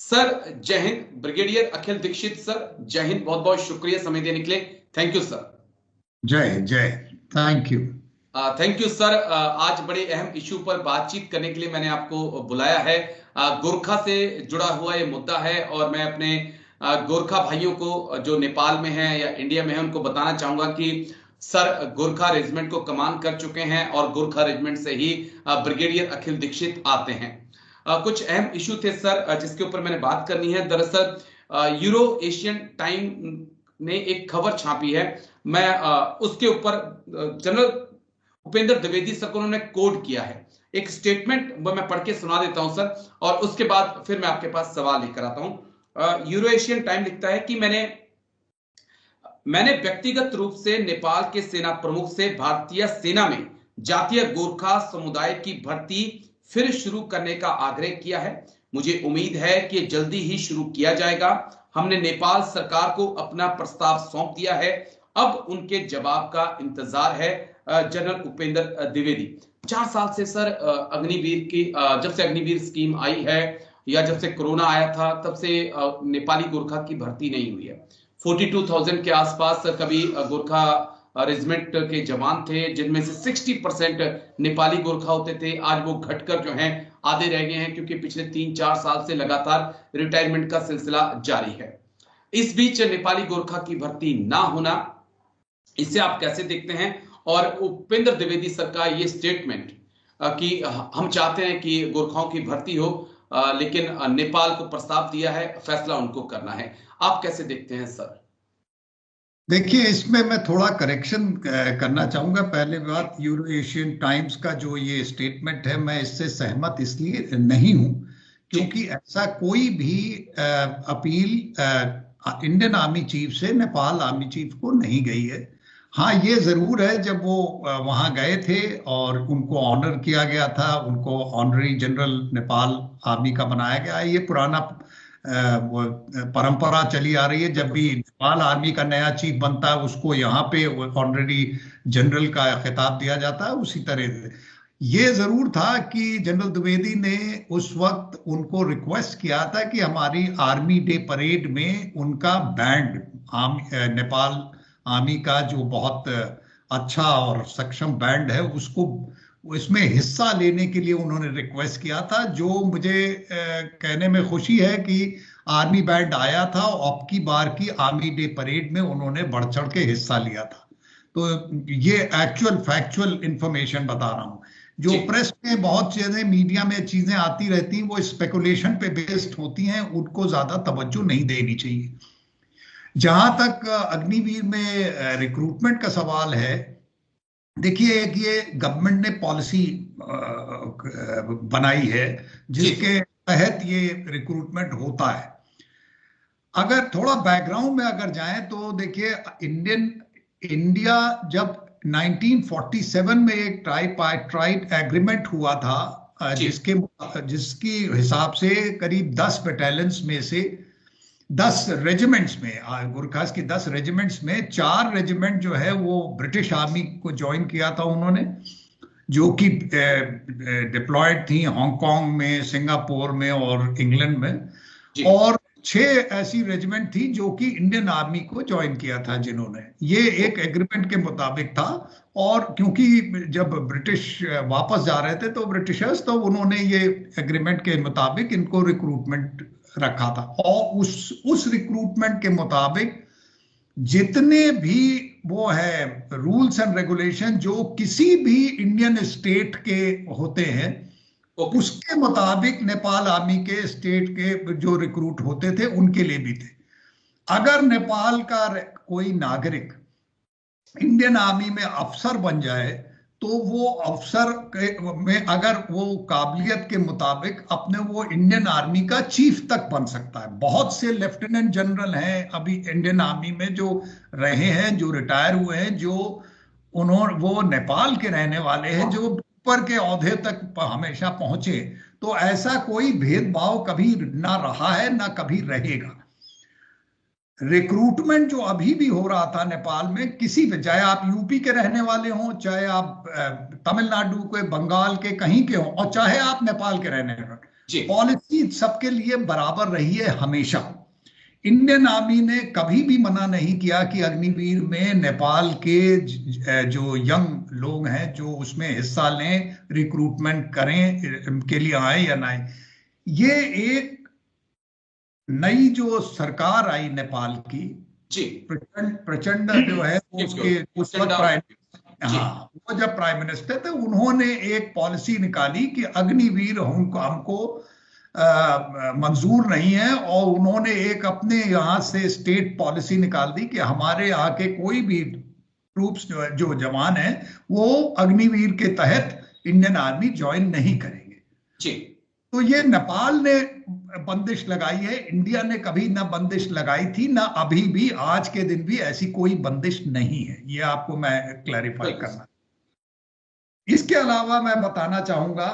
Sir जय Hind. Brigadier अखिल Dixit sir, जय हिंद। बहुत बहुत शुक्रिया समय देने के लिए। Thank you sir. जय जय। Thank you. Thank you sir. आज बड़े अहम इशू पर बातचीत करने के लिए मैंने आपको बुलाया है। गोरखा से जुड़ा हुआ ये मुद्दा है और मैं अपने गोरखा भाइयों को जो नेपाल में हैं या इंडिया में हैं उनको बताना चाहूंगा कि सर गोरखा रेजिमेंट को कमान कर चुके हैं और गोरखा रेजिमेंट से ही ब्रिगेडियर अखिल दीक्षित आते हैं। कुछ अहम इशू थे सर जिसके ऊपर मैंने बात करनी है। दरअसल यूरो एशियन टाइम ने एक खबर छापी है। मैं उसके ऊपर जनरल उपेंद्र द्विवेदी सर को उन्होंने कोड किया है। एक स्टेटमेंट मैं पढ़ के सुना देता हूं सर, और उसके बाद फिर मैं आपके पास सवाल लेकर आता हूं। यूरो एशियन टाइम लिखता है कि मैंने व्यक्तिगत रूप से नेपाल के सेना प्रमुख से भारतीय सेना में जातीय गोरखा समुदाय की भर्ती फिर शुरू करने का आग्रह किया है। मुझे उम्मीद है कि जल्दी ही शुरू किया जाएगा। हमने नेपाल सरकार को अपना प्रस्ताव सौंप दिया है, अब उनके जवाब का इंतजार है। जनरल उपेंद्र द्विवेदी। 4 साल से सर अग्निवीर की जब से अग्निवीर स्कीम आई है या जब से कोरोना आया था तब से नेपाली गोरखा की भर्ती नहीं हुई है। 42,000 के आसपास कभी गोरखा रेजिमेंट के जवान थे, जिनमें से 60% नेपाली गोरखा होते थे। आज वो घटकर जो हैं आधे रह गए हैं, क्योंकि पिछले 3-4 साल से लगातार रिटायरमेंट का सिलसिला जारी है। इस बीच नेपाली गोरखा की भर्ती ना होना, इसे आप कैसे देखते हैं? और उपेंद्र द्विवेदी सर का ये स्टेटमेंट कि हम चाहते हैं कि गोरखाओं की भर्ती हो, लेकिन नेपाल को प्रस्ताव दिया है, फैसला उनको करना है। आप कैसे देखते हैं सर? देखिए, इसमें मैं थोड़ा करेक्शन करना चाहूंगा। पहले बात, यूरो एशियन टाइम्स का जो ये स्टेटमेंट है, मैं इससे सहमत इसलिए नहीं हूं क्योंकि ऐसा कोई भी अपील इंडियन आर्मी चीफ से नेपाल आर्मी चीफ को नहीं गई है। हाँ, ये जरूर है, जब वो वहां गए थे और उनको ऑनर किया गया था, उनको ऑनररी जनरल नेपाल आर्मी का बनाया गया है। ये पुराना वो परंपरा चली आ रही है। जब भी नेपाल आर्मी का नया चीफ बनता है, उसको यहाँ पे ऑलरेडी जनरल का खिताब दिया जाता है। उसी तरह से ये जरूर था कि जनरल द्विवेदी ने उस वक्त उनको रिक्वेस्ट किया था कि हमारी आर्मी डे परेड में उनका बैंड, नेपाल आर्मी का जो बहुत अच्छा और सक्षम बैंड है, उसको इसमें हिस्सा लेने के लिए उन्होंने रिक्वेस्ट किया था। जो मुझे कहने में खुशी है कि आर्मी बैंड आया था और अब की बार की आर्मी डे परेड में उन्होंने बढ़ चढ़ के हिस्सा लिया था। तो ये एक्चुअल फैक्चुअल इंफॉर्मेशन बता रहा हूँ। जो प्रेस में बहुत चीजें, मीडिया में चीजें आती रहती हैं, वो स्पेकुलेशन पे बेस्ड होती हैं, उनको ज्यादा तवज्जो नहीं देनी चाहिए। जहां तक अग्निवीर में रिक्रूटमेंट का सवाल है, देखिए, एक ये गवर्नमेंट ने पॉलिसी बनाई है जिसके तहत ये रिक्रूटमेंट होता है। अगर थोड़ा बैकग्राउंड में अगर जाएं तो देखिए, इंडिया जब 1947 में एक ट्राइपार्टाइट एग्रीमेंट हुआ था, जिसकी हिसाब से करीब 10 बटालियंस में से 10 रेजिमेंट्स में, गुरखास की 10 रेजिमेंट्स में 4 रेजिमेंट जो है वो ब्रिटिश आर्मी को ज्वाइन किया था उन्होंने, जो कि डिप्लॉयड थी हांगकांग में, सिंगापुर में और इंग्लैंड में। और 6 ऐसी रेजिमेंट थी जो कि इंडियन आर्मी को ज्वाइन किया था जिन्होंने। ये एक एग्रीमेंट के मुताबिक था। और क्योंकि जब ब्रिटिश वापस जा रहे थे तो ब्रिटिशर्स, तो उन्होंने ये एग्रीमेंट के मुताबिक इनको रिक्रूटमेंट रखा था। और उस रिक्रूटमेंट के मुताबिक जितने भी वो है रूल्स एंड रेगुलेशन जो किसी भी इंडियन स्टेट के होते हैं, उसके मुताबिक नेपाल आर्मी के स्टेट के जो रिक्रूट होते थे उनके लिए भी थे। अगर नेपाल का कोई नागरिक इंडियन आर्मी में अफसर बन जाए तो वो अफसर में अगर वो काबिलियत के मुताबिक अपने वो इंडियन आर्मी का चीफ तक बन सकता है। बहुत से लेफ्टिनेंट जनरल हैं अभी इंडियन आर्मी में जो रहे हैं, जो रिटायर हुए हैं, जो वो नेपाल के रहने वाले हैं, जो ऊपर के ओहदे तक हमेशा पहुंचे। तो ऐसा कोई भेदभाव कभी ना रहा है, ना कभी रहेगा। रिक्रूटमेंट जो अभी भी हो रहा था नेपाल में, किसी पे, चाहे आप यूपी के रहने वाले हों, चाहे आप तमिलनाडु के, बंगाल के, कहीं के हों, और चाहे आप नेपाल के रहने वाले, पॉलिसी सबके लिए बराबर रही है हमेशा। इंडियन आर्मी ने कभी भी मना नहीं किया कि अग्निवीर में नेपाल के जो यंग लोग हैं जो उसमें हिस्सा लें, रिक्रूटमेंट करें के लिए आए या ना आए। ये एक नई जो सरकार आई नेपाल की, प्रचंड जो है उसके उस वक्त वो जब प्राइम मिनिस्टर थे, उन्होंने एक पॉलिसी निकाली कि अग्निवीर हमको मंजूर नहीं है, और उन्होंने एक अपने यहाँ से स्टेट पॉलिसी निकाल दी कि हमारे यहाँ के कोई भी ट्रूप्स जो जवान हैं वो अग्निवीर के तहत इंडियन आर्मी ज्वाइन नहीं करेंगे। तो ये नेपाल ने बंदिश लगाई है, इंडिया ने कभी ना बंदिश लगाई थी, ना अभी भी आज के दिन भी ऐसी कोई बंदिश नहीं है। ये आपको मैं क्लैरिफाई करना। इसके अलावा मैं बताना चाहूंगा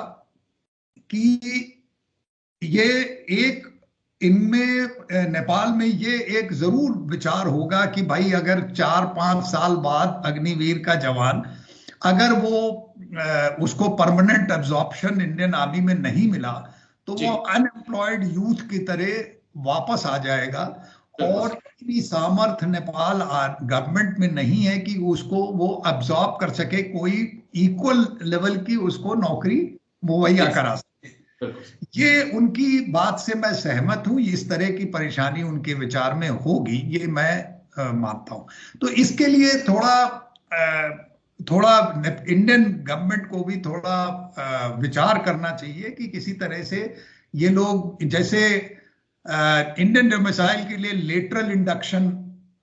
कि ये एक इनमें नेपाल में ये एक जरूर विचार होगा कि भाई अगर 4-5 साल बाद अग्निवीर का जवान अगर वो उसको परमानेंट एब्जॉर्प्शन इंडियन आर्मी में नहीं मिला तो वो अनएम्प्लॉयड यूथ की तरह वापस आ जाएगा, और इतनी सामर्थ्य नेपाल गवर्नमेंट में नहीं है कि उसको वो एब्जॉर्ब कर सके, कोई इक्वल लेवल की उसको नौकरी मुहैया करा सके। ये उनकी बात से मैं सहमत हूं, इस तरह की परेशानी उनके विचार में होगी, ये मैं मानता हूं। तो इसके लिए थोड़ा इंडियन गवर्नमेंट को भी थोड़ा विचार करना चाहिए कि किसी तरह से ये लोग, जैसे इंडियन डोमिसाइल के लिए लेटरल इंडक्शन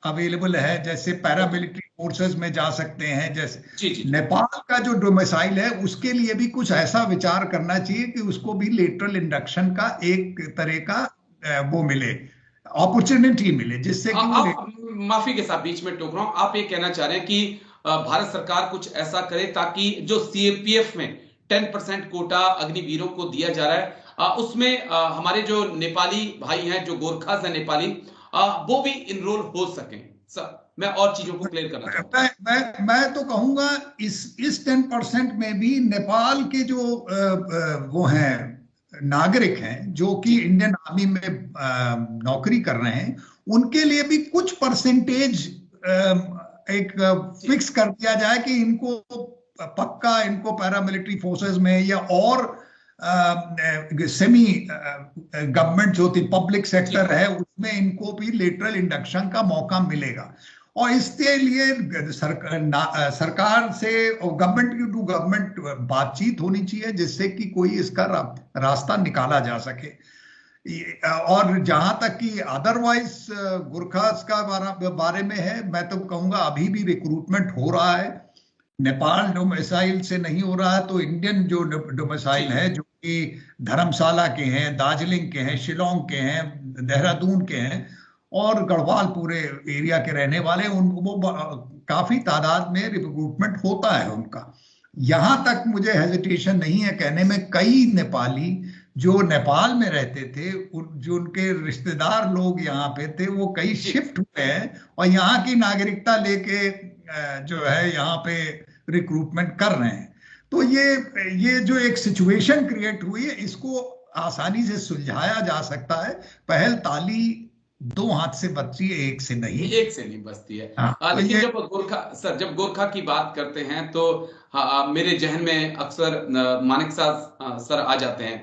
अवेलेबल है, जैसे पैरामिलिट्री फोर्सेस में जा सकते हैं, जैसे नेपाल का जो डोमिसाइल है उसके लिए भी कुछ ऐसा विचार करना चाहिए कि उसको भी लेटरल इंडक्शन का एक तरह का वो मिले, अपॉर्चुनिटी मिले, जिससे कि माफी के साथ बीच में टोक रहा हूं, आप ये कहना चाह रहे हैं कि भारत सरकार कुछ ऐसा करे ताकि जो सीआरपीएफ में 10% कोटा अग्निवीरों को दिया जा रहा है उसमें हमारे जो नेपाली भाई हैं, जो गोरखास हैं नेपाली, वो भी इनरोल हो सकें। सर मैं और चीजों को क्लियर करना चाहूंगा। मैं तो कहूंगा इस 10% में भी नेपाल के जो वो हैं नागरिक हैं जो कि इंडियन आर्मी में नौकरी कर रहे हैं, उनके लिए भी कुछ परसेंटेज एक फिक्स कर दिया जाए कि इनको पक्का इनको पैरामिलिट्री फोर्सेस में या और सेमी गवर्नमेंट जो थी पब्लिक सेक्टर है उसमें इनको भी लेटरल इंडक्शन का मौका मिलेगा। और इसके लिए सरकार से गवर्नमेंट टू गवर्नमेंट बातचीत होनी चाहिए जिससे कि कोई इसका रास्ता निकाला जा सके। और जहां तक कि अदरवाइज गुरखास का बारे में है, मैं तो कहूंगा अभी भी रिक्रूटमेंट हो रहा है, नेपाल डोमिसाइल से नहीं हो रहा है, तो इंडियन जो डोमिसाइल है जो कि धर्मशाला के हैं, दार्जिलिंग के हैं, शिलोंग के हैं, देहरादून के हैं और गढ़वाल पूरे एरिया के रहने वाले, वो काफी तादाद में रिक्रूटमेंट होता है उनका। यहां तक मुझे हेजिटेशन नहीं है कहने में, कई नेपाली जो नेपाल में रहते थे, जो उनके रिश्तेदार लोग यहाँ पे थे, वो कई शिफ्ट हुए हैं और यहाँ की नागरिकता लेके जो है यहाँ पे रिक्रूटमेंट कर रहे हैं। तो ये जो एक सिचुएशन क्रिएट हुई है, इसको आसानी से सुलझाया जा सकता है। पहल ताली दो हाथ से बचती है, एक से नहीं बचती है। लेकिन जब गोरखा की बात करते हैं तो मेरे जहन में अक्सर मानिक साहब सर आ जाते हैं।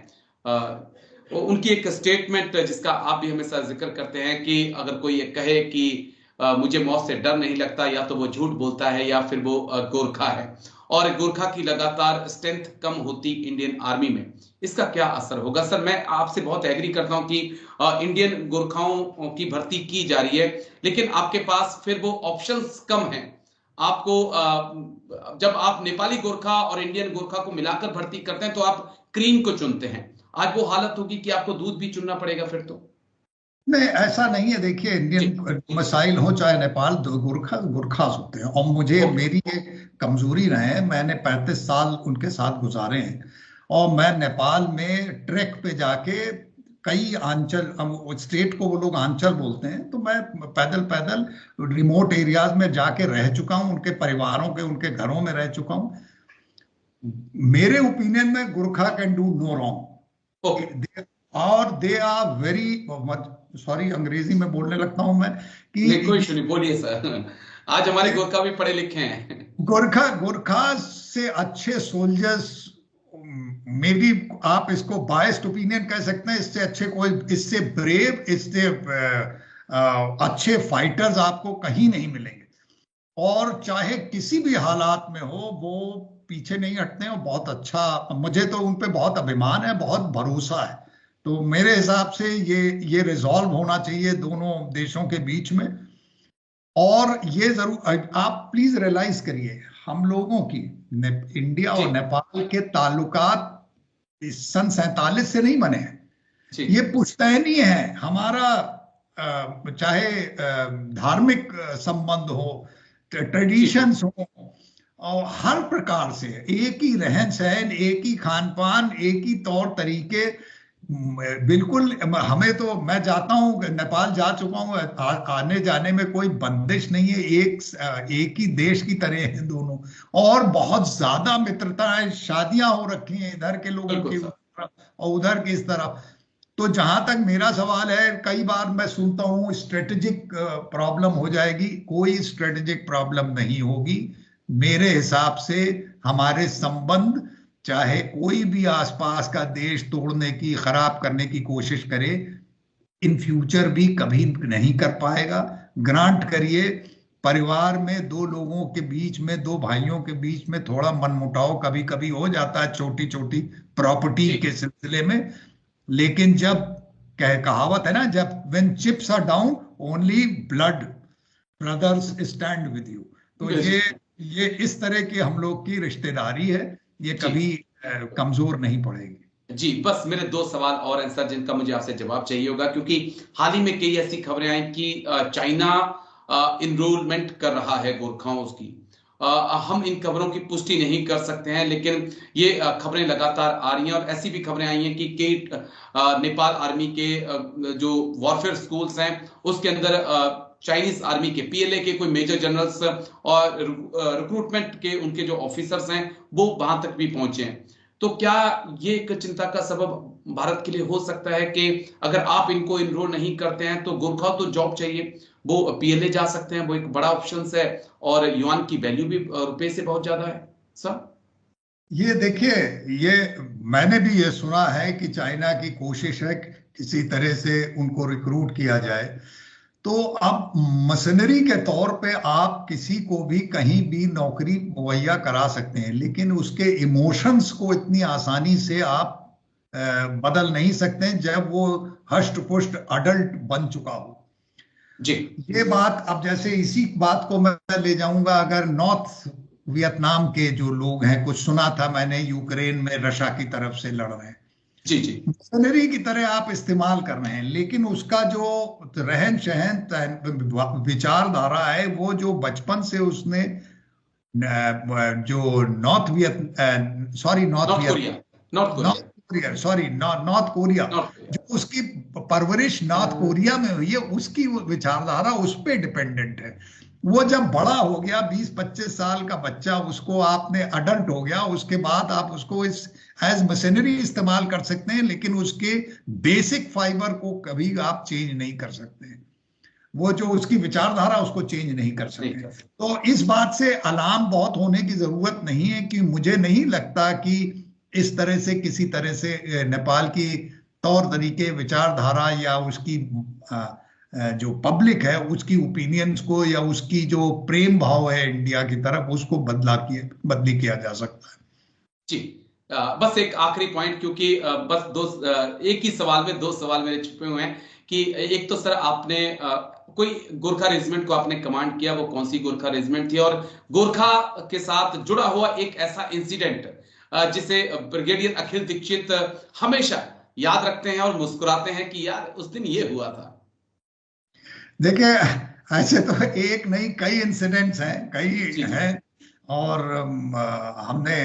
उनकी एक स्टेटमेंट जिसका आप भी हमेशा जिक्र करते हैं कि अगर कोई ये कहे कि मुझे मौत से डर नहीं लगता, या तो वो झूठ बोलता है या फिर वो गोरखा है। और गोरखा की लगातार स्ट्रेंथ कम होती इंडियन आर्मी में, इसका क्या असर होगा? सर मैं आपसे बहुत एग्री करता हूं कि इंडियन गोरखाओं की भर्ती की जा रही है, लेकिन आपके पास फिर वो ऑप्शंस कम हैं। आपको जब आप नेपाली गोरखा और इंडियन गोरखा को मिलाकर भर्ती करते हैं तो आप क्रीम को चुनते हैं। आज वो हालत होगी कि आपको दूध भी चुनना पड़ेगा फिर तो। नहीं, ऐसा नहीं है। देखिए, इंडियन मसाइल हो चाहे नेपाल, गुरखास होते हैं और मेरी ये कमजोरी रहे, मैंने 35 साल उनके साथ गुजारे हैं और मैं नेपाल में ट्रैक पे जाके कई आंचल, स्टेट को वो लोग आंचल बोलते हैं, तो मैं पैदल रिमोट एरियाज में जाके रह चुका हूं, उनके परिवारों के उनके घरों में रह चुका हूं। मेरे ओपिनियन में Gurkha can do no wrong. Okay. और दे आर वेरी, सॉरी अंग्रेजी में बोलने लगता हूं मैं नहीं, कोई कि इशू नहीं, बोलिए सर। आज हमारे गोरखा भी पढ़े लिखे हैं। गोरखा गोरखा से अच्छे सोल्जर्स, मे बी आप इसको बायस्ड ओपिनियन कह सकते हैं, इससे अच्छे कोई, इससे ब्रेव, इससे अच्छे फाइटर्स आपको कहीं नहीं मिलेंगे। और चाहे किसी भी हालात में हो वो पीछे नहीं हटते हैं, और बहुत अच्छा, मुझे तो उन पे बहुत अभिमान है, बहुत भरोसा है। तो मेरे हिसाब से ये रिजॉल्व होना चाहिए दोनों देशों के बीच में। और ये जरूर आप प्लीज रियलाइज करिए, हम लोगों की इंडिया जी और नेपाल के ताल्लुकात इस सन 47 से नहीं बने हैं। जी ये पुश्तैनी है हमारा, चाहे धार्मिक संबंध हो, जी ट्रेडिशंस हो, और हर प्रकार से एक ही रहन सहन, एक ही खान पान, एक ही तौर तरीके। बिल्कुल, हमें तो, मैं जाता हूँ नेपाल, जा चुका हूँ, आने जाने में कोई बंदिश नहीं है, एक ही देश की तरह है दोनों। और बहुत ज्यादा मित्रताएं, शादियां हो रखी हैं इधर के लोगों बिल्कुल की सर। और उधर की इस तरफ। तो जहां तक मेरा सवाल है, कई बार मैं सुनता हूं स्ट्रेटेजिक प्रॉब्लम हो जाएगी, कोई स्ट्रेटेजिक प्रॉब्लम नहीं होगी। मेरे हिसाब से हमारे संबंध, चाहे कोई भी आसपास का देश तोड़ने की, खराब करने की कोशिश करे, इन फ्यूचर भी कभी नहीं कर पाएगा। ग्रांट करिए, परिवार में दो लोगों के बीच में, दो भाइयों के बीच में थोड़ा मनमुटाव कभी कभी हो जाता है, छोटी छोटी प्रॉपर्टी जी के सिलसिले में। लेकिन जब, कहावत है ना, जब when chips are down only blood brothers stand with you. तो बिल्कुल। ये इस तरह की हम लोग की रिश्तेदारी है, ये जी कभी कमजोर नहीं पड़ेगी। जी, बस मेरे दो सवाल और हैं सर, जिनका मुझे आपसे जवाब चाहिए होगा, क्योंकि हाल ही में कई ऐसी खबरें आई कि चाइना इनरोलमेंट कर रहा है गोरखाओं की। हम इन खबरों की पुष्टि नहीं कर सकते हैं, लेकिन ये खबरें लगातार आ रही हैं, और ऐसी भी खबरें आई हैं कि कई नेपाल आर्मी के जो वॉरफेयर स्कूल्स हैं उसके अंदर चाइनीज आर्मी के पीएलए के कोई मेजर जनरल्स और रिक्रूटमेंट के उनके जो ऑफिसर्स हैं वो वहां तक भी पहुंचे हैं। तो क्या ये एक चिंता का सबब भारत के लिए हो सकता है कि अगर आप इनको इनरोल नहीं करते हैं तो गोरखा तो जॉब चाहिए, वो पीएलए जा सकते हैं, वो एक बड़ा ऑप्शन है, और युआन की वैल्यू भी रुपए से बहुत ज्यादा है सर। ये देखिए, ये मैंने भी ये सुना है कि चाइना की कोशिश है कि किसी तरह से उनको रिक्रूट किया जाए। तो अब मशीनरी के तौर पे आप किसी को भी कहीं भी नौकरी मुहैया करा सकते हैं, लेकिन उसके इमोशंस को इतनी आसानी से आप बदल नहीं सकते हैं जब वो हष्ट पुष्ट अडल्ट बन चुका हो। जी ये बात, अब जैसे इसी बात को मैं ले जाऊंगा, अगर नॉर्थ वियतनाम के जो लोग हैं, कुछ सुना था मैंने, यूक्रेन में रशिया की तरफ से लड़ रहे हैं, जी जी मशीनरी की तरह आप इस्तेमाल कर रहे हैं, लेकिन उसका जो रहन सहन, विचारधारा है, वो जो बचपन से उसने जो north Korea. North north Korea. Korea, sorry north Korea, north Korea. जो उसकी परवरिश नॉर्थ कोरिया में हुई है, उसकी वो विचारधारा उस पे डिपेंडेंट है। वो जब बड़ा हो गया, 20-25 साल का बच्चा, उसको आपने, अडल्ट हो गया, उसके बाद आप उसको इस एज मशीनरी इस्तेमाल कर सकते हैं, लेकिन उसके बेसिक फाइबर को कभी आप चेंज नहीं कर सकते हैं। वो जो उसकी विचारधारा, उसको चेंज नहीं कर नहीं सकते। कर सकते। तो इस बात से अलार्म बहुत होने की जरूरत नहीं है, कि मुझे नहीं लगता कि इस तरह से, किसी तरह से नेपाल की तौर तरीके, विचारधारा, या उसकी जो पब्लिक है उसकी ओपिनियंस को, या उसकी जो प्रेम भाव है इंडिया की तरफ, उसको बदली किया जा सकता है। जी बस एक आखिरी पॉइंट, क्योंकि बस एक ही सवाल में दो सवाल मेरे छुपे हुए हैं, कि एक तो सर आपने कोई गोरखा रेजिमेंट को आपने कमांड किया, वो कौन सी गोरखा रेजिमेंट थी, और गोरखा के साथ जुड़ा हुआ एक ऐसा इंसिडेंट जिसे ब्रिगेडियर अखिल दीक्षित हमेशा याद रखते हैं और मुस्कुराते हैं कि यार उस दिन ये हुआ था। देखिए, ऐसे तो एक नहीं, कई इंसिडेंट्स हैं, कई जी जी हैं। और हमने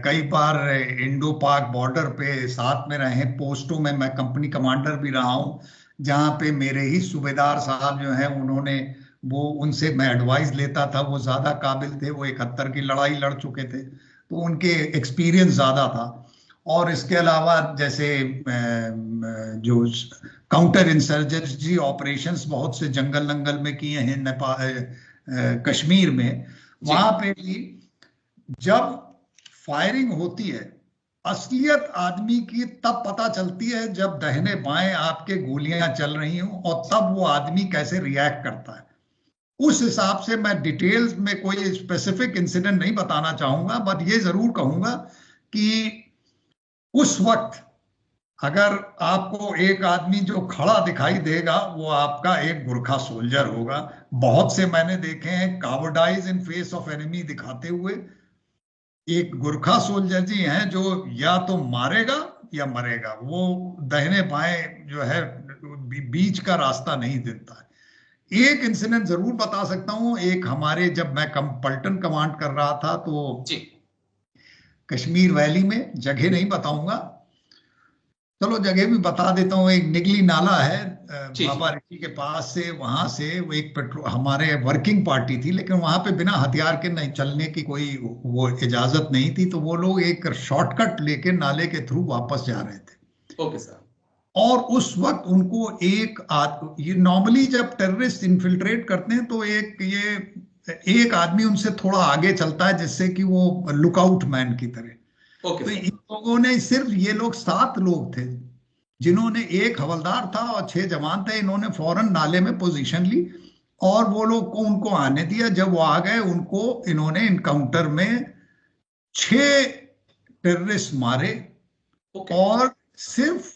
कई बार इंडो पाक बॉर्डर पे साथ में रहे, पोस्टों में मैं कंपनी कमांडर भी रहा हूँ, जहाँ पे मेरे ही सूबेदार साहब जो हैं, उन्होंने, वो, उनसे मैं एडवाइस लेता था, वो ज्यादा काबिल थे, वो 71 की लड़ाई लड़ चुके थे, तो उनके एक्सपीरियंस ज्यादा था। और इसके अलावा जैसे जो काउंटर इंसर्जेंसी ऑपरेशंस बहुत से जंगल नंगल में किए हैं नेपाल कश्मीर में, वहां पे भी जब फायरिंग होती है असलियत आदमी की तब पता चलती है जब दाहिने बाएं आपके गोलियां चल रही हों, और तब वो आदमी कैसे रिएक्ट करता है। उस हिसाब से मैं डिटेल्स में कोई स्पेसिफिक इंसिडेंट नहीं बताना चाहूंगा, बट ये जरूर कहूंगा कि उस वक्त अगर आपको एक आदमी जो खड़ा दिखाई देगा वो आपका एक गुरखा सोल्जर होगा। बहुत से मैंने देखे हैं कावर्डाइज इन फेस ऑफ एनिमी दिखाते हुए। एक गुरखा सोल्जर जी हैं जो या तो मारेगा या मरेगा, वो दाहिने बाएं जो है बीच का रास्ता नहीं देता है। एक इंसिडेंट जरूर बता सकता हूं। एक हमारे जब मैं पल्टन कमांड कर रहा था तो कश्मीर वैली में, जगह नहीं बताऊंगा, चलो जगह भी बता देता हूँ, एक निगली नाला है बाबा ऋषि के पास से, वहां से वो एक पेट्रोल, हमारे वर्किंग पार्टी थी लेकिन वहां पे बिना हथियार के नहीं चलने की कोई वो इजाजत नहीं थी, तो वो लोग एक शॉर्टकट लेके नाले के थ्रू वापस जा रहे थे। Okay sir. और उस वक्त उनको ये नॉर्मली जब टेररिस्ट इन्फिल्ट्रेट करते हैं तो एक आदमी उनसे थोड़ा आगे चलता है जिससे कि वो लुकआउट मैन की तरह। तो इन लोगों ने, सिर्फ ये लोग 7 लोग थे जिन्होंने, एक हवलदार था और 6 जवान थे, इन्होंने फौरन नाले में पोजीशन ली और वो लोग को उनको आने दिया। जब वो आ गए उनको इन्होंने इनकाउंटर में 6 टेररिस्ट मारे। और सिर्फ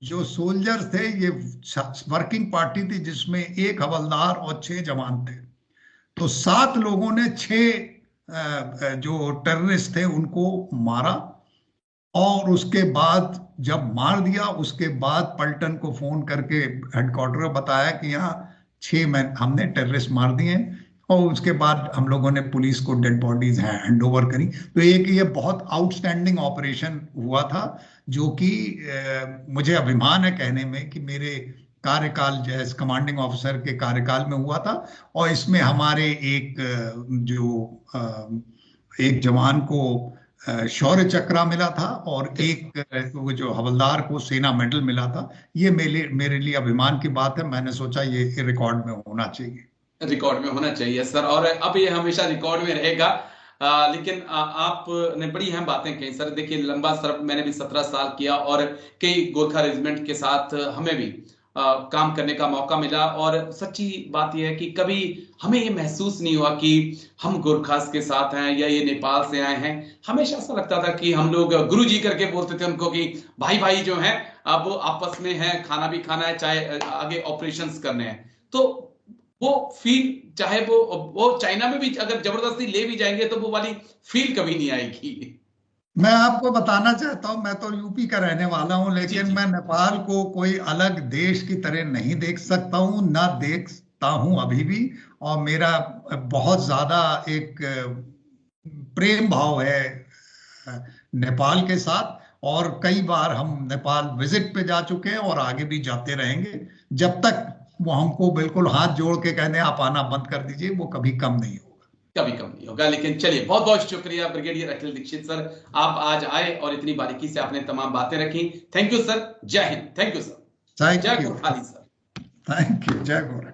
जो सोल्जर थे, ये वर्किंग पार्टी थी जिसमें एक हवलदार और 6 जवान थे, तो 7 लोगों ने 6 जो टेररिस्ट थे उनको मारा। और उसके बाद जब मार दिया, उसके बाद पलटन को फोन करके हेडक्वार्टर बताया कि यहाँ 6 हमने टेररिस्ट मार दिए हैं, और उसके बाद हम लोगों ने पुलिस को डेड बॉडीज हैंड ओवर करी। तो ये बहुत आउटस्टैंडिंग ऑपरेशन हुआ था, जो कि मुझे अभिमान है कहने में कि मेरे कार्यकाल जैसे कमांडिंग ऑफिसर के कार्यकाल में हुआ था। और इसमें हमारे एक जवान को शौर्य चक्र मिला था और एक जो हवलदार को सेना मेडल मिला था। ये मेरे लिए अभिमान की बात है। मैंने सोचा ये रिकॉर्ड में होना चाहिए। रिकॉर्ड में होना चाहिए सर, और अब ये हमेशा रिकॉर्ड में रहेगा। लेकिन आपने बड़ी अहम बातें कही सर। देखिए, लंबा सर मैंने भी 17 साल किया और कई गोरखा रेजिमेंट के साथ हमें भी काम करने का मौका मिला, और सच्ची बात यह है कि कभी हमें ये महसूस नहीं हुआ कि हम गोरखास के साथ हैं या ये नेपाल से आए हैं। हमेशा ऐसा लगता था कि हम लोग गुरु जी करके बोलते थे उनको कि भाई भाई जो हैं अब वो आपस में हैं, खाना भी खाना है, चाहे आगे ऑपरेशंस करने हैं। तो वो फील, चाहे वो चाइना में भी अगर जबरदस्ती ले भी जाएंगे तो वो वाली फील कभी नहीं आएगी। मैं आपको बताना चाहता हूं, मैं तो यूपी का रहने वाला हूं, लेकिन मैं नेपाल को कोई अलग देश की तरह नहीं देख सकता हूं, ना देखता हूं अभी भी। और मेरा बहुत ज्यादा एक प्रेम भाव है नेपाल के साथ, और कई बार हम नेपाल विजिट पे जा चुके हैं और आगे भी जाते रहेंगे जब तक वो हमको बिल्कुल हाथ जोड़ के कहने आप आना बंद कर दीजिए, वो कभी कम नहीं होगा। कभी कम नहीं होगा। लेकिन चलिए, बहुत बहुत शुक्रिया ब्रिगेडियर अखिल दीक्षित सर, आप आज आए और इतनी बारीकी से आपने तमाम बातें रखी। Thank you sir. जय हिंद। Thank you sir. जय गोरखाली सर। Thank you. जय गोरखा।